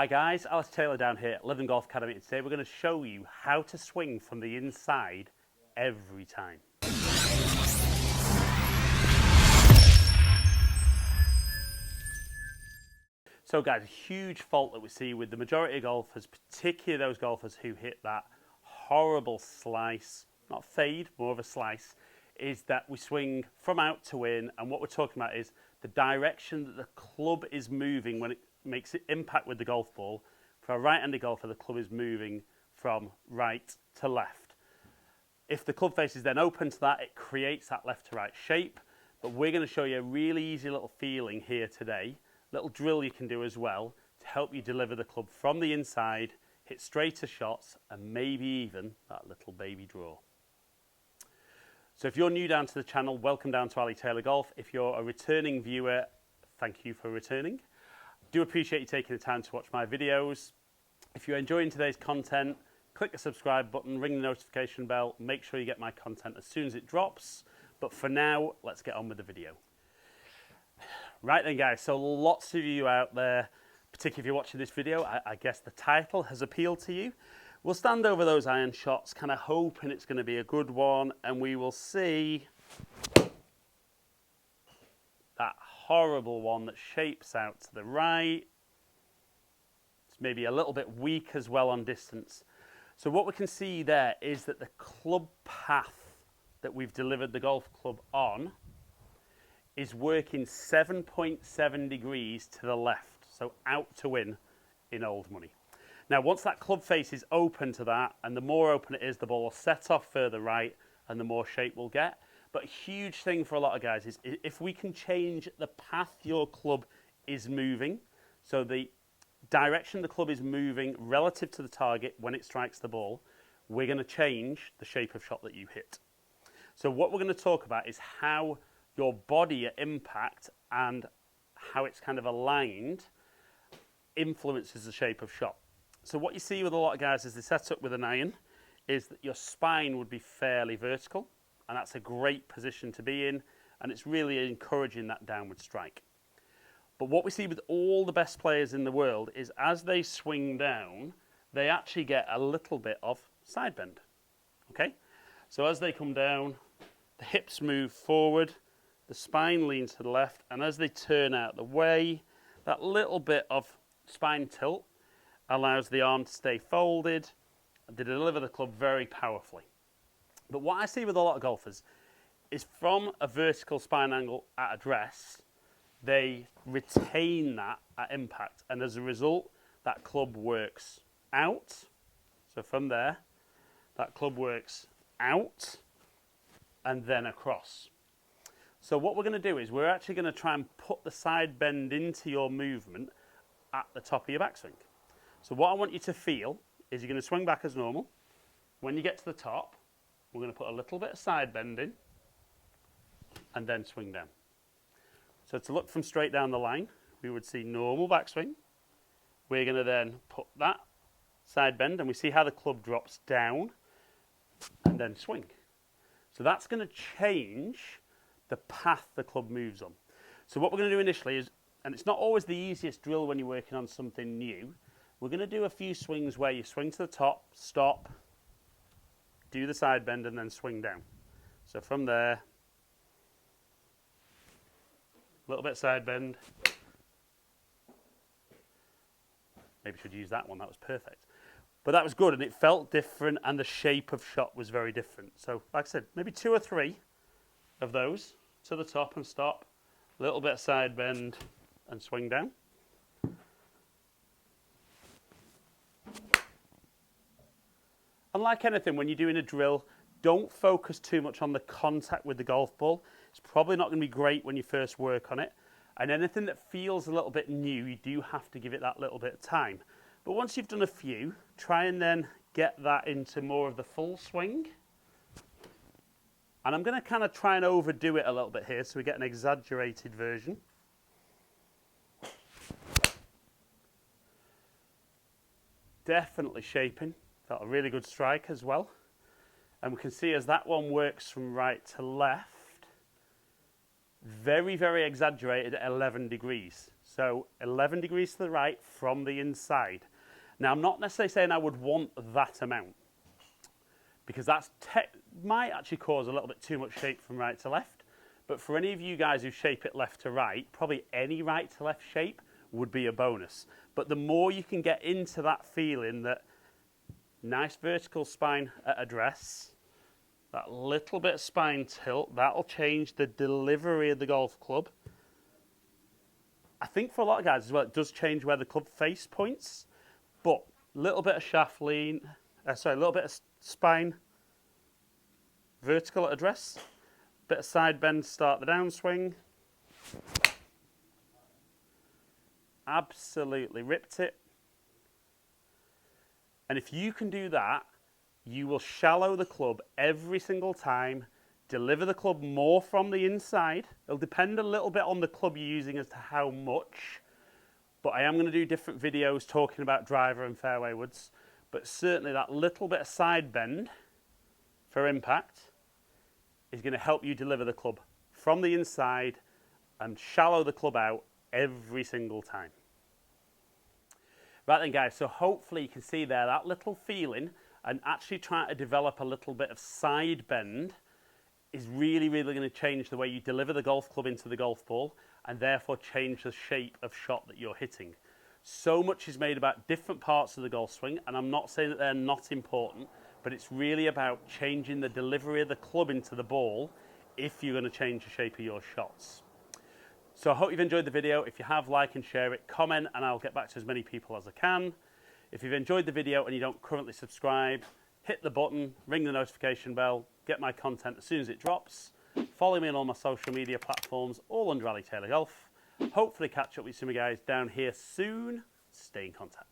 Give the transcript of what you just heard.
Hi guys, Alex Taylor down here at Living Golf Academy, and today we're going to show you how to swing from the inside every time. So guys, a huge fault that we see with the majority of golfers, particularly those golfers who hit that horrible slice, not fade, more of a slice, is that we swing from out to in, and what we're talking about is the direction that the club is moving when it makes it impact with the golf ball. For a right-handed golfer, the club is moving from right to left. If the club face is then open to that, it creates that left to right shape. But we're going to show you a really easy little feeling here today, little drill you can do as well to help you deliver the club from the inside, hit straighter shots, and maybe even that little baby draw. So if you're new down to the channel, welcome down to Ali Taylor Golf. If you're a returning viewer, thank you for returning. Do appreciate you taking the time to watch my videos. If you're enjoying today's content, click the subscribe button, ring the notification bell, make sure you get my content as soon as it drops. But for now, let's get on with the video. Right then guys, so lots of you out there, particularly if you're watching this video, I guess the title has appealed to you. We'll stand over those iron shots, kind of hoping it's going to be a good one, and we will see that horrible one that shapes out to the right. It's maybe a little bit weak as well on distance. So what we can see there is that the club path that we've delivered the golf club on is working 7.7 degrees to the left, so out to in old money. Now once that club face is open to that, and the more open it is, the ball will set off further right and the more shape we'll get. But a huge thing for a lot of guys is if we can change the path your club is moving, so the direction the club is moving relative to the target when it strikes the ball, we're going to change the shape of shot that you hit. So what we're going to talk about is how your body at impact and how it's kind of aligned influences the shape of shot. So what you see with a lot of guys as they set up with an iron is that your spine would be fairly vertical. And that's a great position to be in, and it's really encouraging that downward strike. But what we see with all the best players in the world is as they swing down, they actually get a little bit of side bend. Okay? So as they come down, the hips move forward, the spine leans to the left, and as they turn out the way, that little bit of spine tilt allows the arm to stay folded and to deliver the club very powerfully. But what I see with a lot of golfers is from a vertical spine angle at address, they retain that at impact. And as a result, that club works out. So from there, that club works out and then across. So what we're going to do is we're actually going to try and put the side bend into your movement at the top of your backswing. So what I want you to feel is you're going to swing back as normal. When you get to the top, we're going to put a little bit of side bend in and then swing down. So to look from straight down the line, we would see normal backswing. We're going to then put that side bend, and we see how the club drops down and then swing. So that's going to change the path the club moves on. So what we're going to do initially is, and it's not always the easiest drill when you're working on something new, we're going to do a few swings where you swing to the top, stop, do the side bend and then swing down. So from there, a little bit side bend. Maybe should use that one, that was perfect. But that was good and it felt different and the shape of shot was very different. So like I said, maybe 2 or 3 of those to the top and stop, a little bit of side bend and swing down. And like anything, when you're doing a drill, don't focus too much on the contact with the golf ball. It's probably not going to be great when you first work on it. And anything that feels a little bit new, you do have to give it that little bit of time. But once you've done a few, try and then get that into more of the full swing. And I'm going to kind of try and overdo it a little bit here so we get an exaggerated version. Definitely shaping. Felt a really good strike as well. And we can see as that one works from right to left, very, very exaggerated at 11 degrees. So 11 degrees to the right from the inside. Now, I'm not necessarily saying I would want that amount, because that might actually cause a little bit too much shape from right to left. But for any of you guys who shape it left to right, probably any right to left shape would be a bonus. But the more you can get into that feeling that nice vertical spine at address, that little bit of spine tilt, that'll change the delivery of the golf club. I think for a lot of guys as well, it does change where the club face points, but a little bit of shaft lean, a little bit of spine, vertical at address, bit of side bend, start the downswing. Absolutely ripped it. And if you can do that, you will shallow the club every single time, deliver the club more from the inside. It'll depend a little bit on the club you're using as to how much, but I am going to do different videos talking about driver and fairway woods. But certainly that little bit of side bend for impact is going to help you deliver the club from the inside and shallow the club out every single time. Right then, guys, so hopefully you can see there that little feeling and actually trying to develop a little bit of side bend is really, really going to change the way you deliver the golf club into the golf ball and therefore change the shape of shot that you're hitting. So much is made about different parts of the golf swing, and I'm not saying that they're not important, but it's really about changing the delivery of the club into the ball if you're going to change the shape of your shots. So I hope you've enjoyed the video. If you have, like and share it, comment, and I'll get back to as many people as I can. If you've enjoyed the video and you don't currently subscribe, hit the button, ring the notification bell, get my content as soon as it drops. Follow me on all my social media platforms, all under Ali Taylor Golf. Hopefully catch up with some of you guys down here soon. Stay in contact.